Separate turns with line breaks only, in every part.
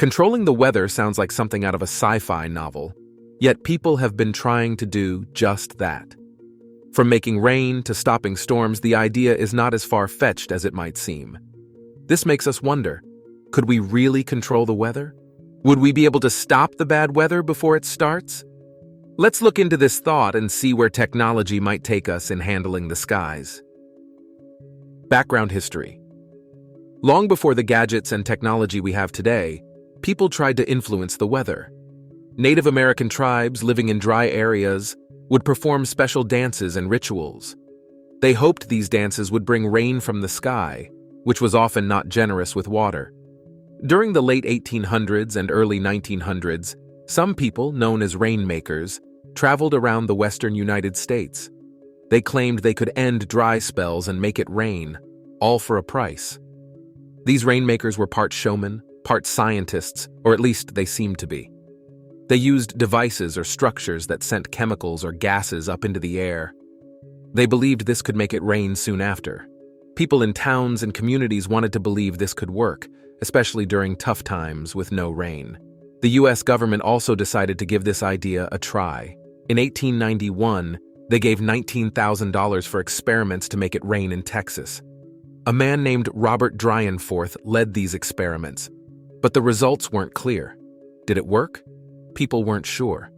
Controlling the weather sounds like something out of a sci-fi novel, yet people have been trying to do just that. From making rain to stopping storms, the idea is not as far-fetched as it might seem. This makes us wonder, could we really control the weather? Would we be able to stop the bad weather before it starts? Let's look into this thought and see where technology might take us in handling the skies. Background history. Long before the gadgets and technology we have today, people tried to influence the weather. Native American tribes living in dry areas would perform special dances and rituals. They hoped these dances would bring rain from the sky, which was often not generous with water. During the late 1800s and early 1900s, some people, known as rainmakers, traveled around the western United States. They claimed they could end dry spells and make it rain, all for a price. These rainmakers were part showmen, part scientists, or at least they seemed to be. They used devices or structures that sent chemicals or gases up into the air. They believed this could make it rain soon after. People in towns and communities wanted to believe this could work, especially during tough times with no rain. The US government also decided to give this idea a try. In 1891, they gave $19,000 for experiments to make it rain in Texas. A man named Robert Dryenforth led these experiments, but the results weren't clear. Did it work? People weren't sure.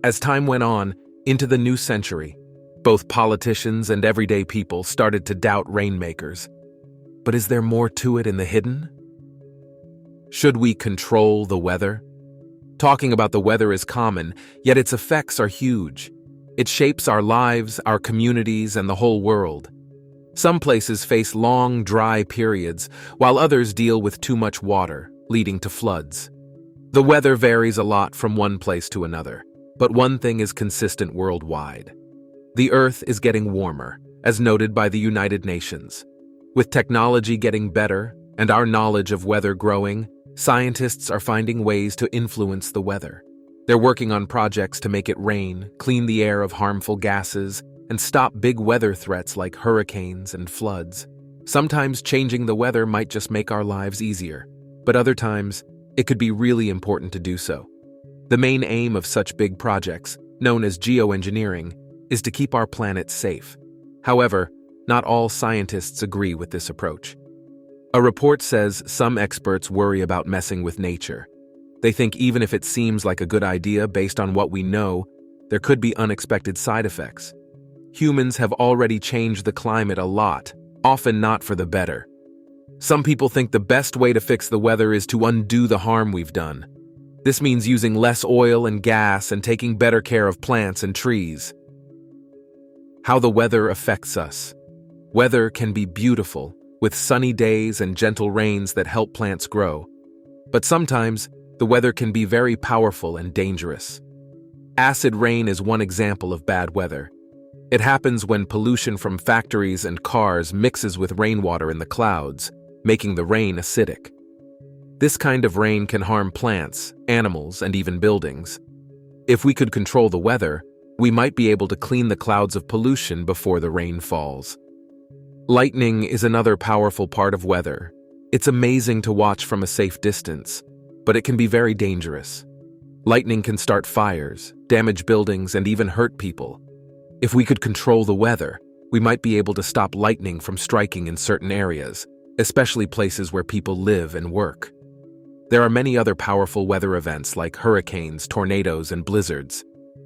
As time went on, into the new century, both politicians and everyday people started to doubt rainmakers. But is there more to it in the hidden? Should we control the weather? Talking about the weather is common, yet its effects are huge. It shapes our lives, our communities, and the whole world. Some places face long, dry periods, while others deal with too much water, leading to floods. The weather varies a lot from one place to another, but one thing is consistent worldwide. The Earth is getting warmer, as noted by the United Nations. With technology getting better and our knowledge of weather growing, scientists are finding ways to influence the weather. They're working on projects to make it rain, clean the air of harmful gases, and stop big weather threats like hurricanes and floods. Sometimes changing the weather might just make our lives easier, but other times, it could be really important to do so. The main aim of such big projects, known as geoengineering, is to keep our planet safe. However, not all scientists agree with this approach. A report says some experts worry about messing with nature. They think even if it seems like a good idea based on what we know, there could be unexpected side effects. Humans have already changed the climate a lot, often not for the better. Some people think the best way to fix the weather is to undo the harm we've done. This means using less oil and gas and taking better care of plants and trees. How the weather affects us. Weather can be beautiful, with sunny days and gentle rains that help plants grow. But sometimes, the weather can be very powerful and dangerous. Acid rain is one example of bad weather. It happens when pollution from factories and cars mixes with rainwater in the clouds, making the rain acidic. This kind of rain can harm plants, animals, and even buildings. If we could control the weather, we might be able to clean the clouds of pollution before the rain falls. Lightning is another powerful part of weather. It's amazing to watch from a safe distance, but it can be very dangerous. Lightning can start fires, damage buildings, and even hurt people. If we could control the weather, we might be able to stop lightning from striking in certain areas, especially places where people live and work. There are many other powerful weather events like hurricanes, tornadoes, and blizzards.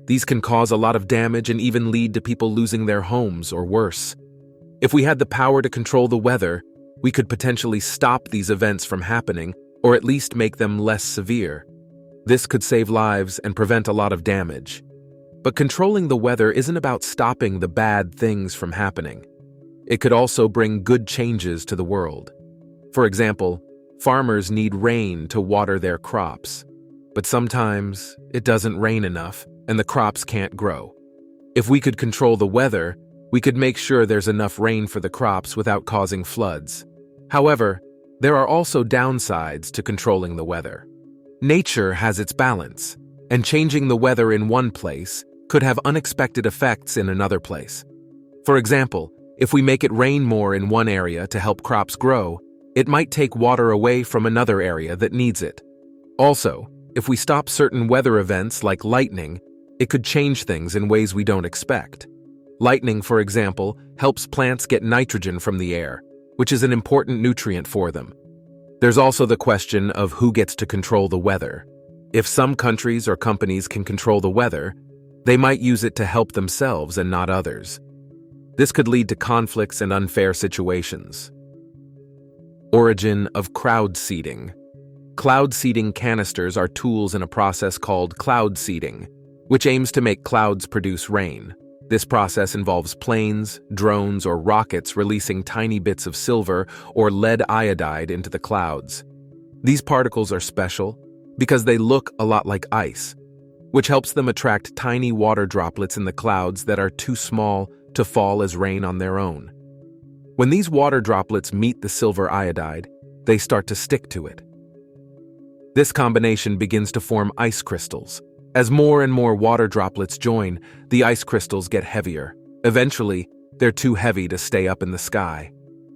These can cause a lot of damage and even lead to people losing their homes or worse. If we had the power to control the weather, we could potentially stop these events from happening or at least make them less severe. This could save lives and prevent a lot of damage. But controlling the weather isn't about stopping the bad things from happening. It could also bring good changes to the world. For example, farmers need rain to water their crops. But sometimes it doesn't rain enough and the crops can't grow. If we could control the weather, we could make sure there's enough rain for the crops without causing floods. However, there are also downsides to controlling the weather. Nature has its balance, and changing the weather in one place could have unexpected effects in another place. For example, if we make it rain more in one area to help crops grow, it might take water away from another area that needs it. Also, if we stop certain weather events like lightning, it could change things in ways we don't expect. Lightning, for example, helps plants get nitrogen from the air, which is an important nutrient for them. There's also the question of who gets to control the weather. If some countries or companies can control the weather, they might use it to help themselves and not others. This could lead to conflicts and unfair situations. Origin of cloud seeding. Cloud seeding canisters are tools in a process called cloud seeding, which aims to make clouds produce rain. This process involves planes, drones, or rockets releasing tiny bits of silver or lead iodide into the clouds. These particles are special because they look a lot like ice, which helps them attract tiny water droplets in the clouds that are too small to fall as rain on their own. When these water droplets meet the silver iodide, they start to stick to it. This combination begins to form ice crystals. As more and more water droplets join, the ice crystals get heavier. Eventually, they're too heavy to stay up in the sky.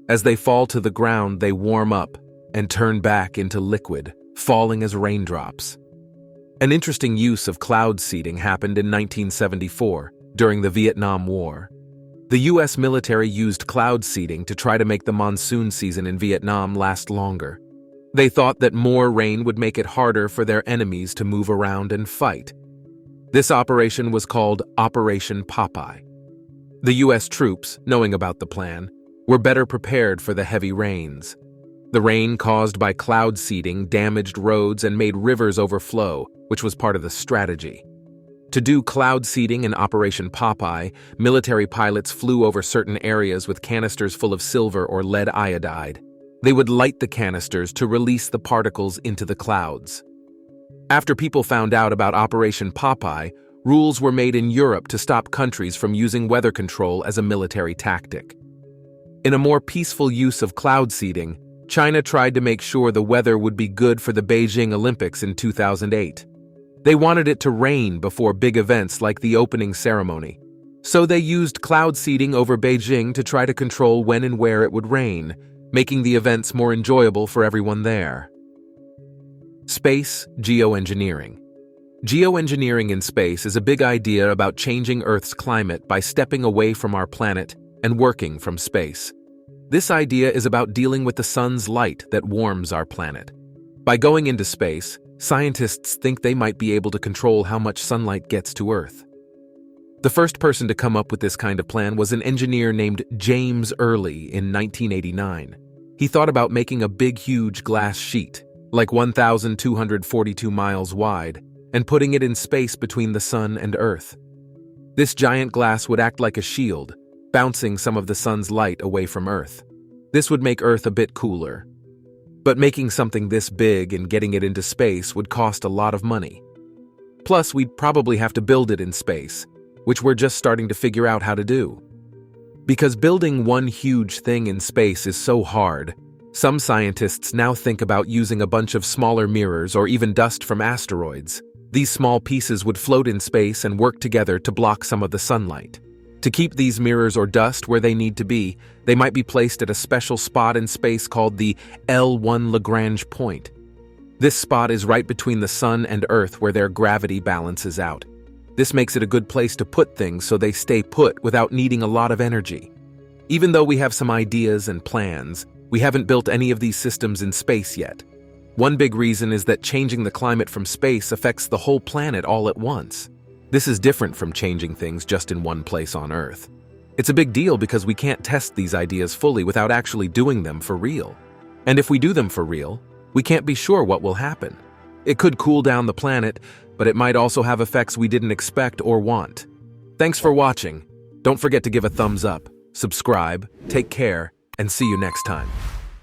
As they fall to the ground, they warm up and turn back into liquid, falling as raindrops. An interesting use of cloud seeding happened in 1974, during the Vietnam War. The US military used cloud seeding to try to make the monsoon season in Vietnam last longer. They thought that more rain would make it harder for their enemies to move around and fight. This operation was called Operation Popeye. The US troops, knowing about the plan, were better prepared for the heavy rains. The rain caused by cloud seeding damaged roads and made rivers overflow, which was part of the strategy. To do cloud seeding in Operation Popeye, military pilots flew over certain areas with canisters full of silver or lead iodide. They would light the canisters to release the particles into the clouds. After people found out about Operation Popeye, rules were made in Europe to stop countries from using weather control as a military tactic. In a more peaceful use of cloud seeding, China tried to make sure the weather would be good for the Beijing Olympics in 2008. They wanted it to rain before big events like the opening ceremony. So they used cloud seeding over Beijing to try to control when and where it would rain, making the events more enjoyable for everyone there. Space geoengineering. Geoengineering in space is a big idea about changing Earth's climate by stepping away from our planet and working from space. This idea is about dealing with the sun's light that warms our planet. By going into space, scientists think they might be able to control how much sunlight gets to Earth. The first person to come up with this kind of plan was an engineer named James Early in 1989. He thought about making a big, huge glass sheet, like 1,242 miles wide, and putting it in space between the sun and Earth. This giant glass would act like a shield, bouncing some of the sun's light away from Earth. This would make Earth a bit cooler. But making something this big and getting it into space would cost a lot of money. Plus, we'd probably have to build it in space, which we're just starting to figure out how to do. Because building one huge thing in space is so hard, some scientists now think about using a bunch of smaller mirrors or even dust from asteroids. These small pieces would float in space and work together to block some of the sunlight. To keep these mirrors or dust where they need to be, they might be placed at a special spot in space called the L1 Lagrange point. This spot is right between the sun and Earth where their gravity balances out. This makes it a good place to put things so they stay put without needing a lot of energy. Even though we have some ideas and plans, we haven't built any of these systems in space yet. One big reason is that changing the climate from space affects the whole planet all at once. This is different from changing things just in one place on Earth. It's a big deal because we can't test these ideas fully without actually doing them for real. And if we do them for real, we can't be sure what will happen. It could cool down the planet, but it might also have effects we didn't expect or want. Thanks for watching. Don't forget to give a thumbs up, subscribe, take care, and see you next time.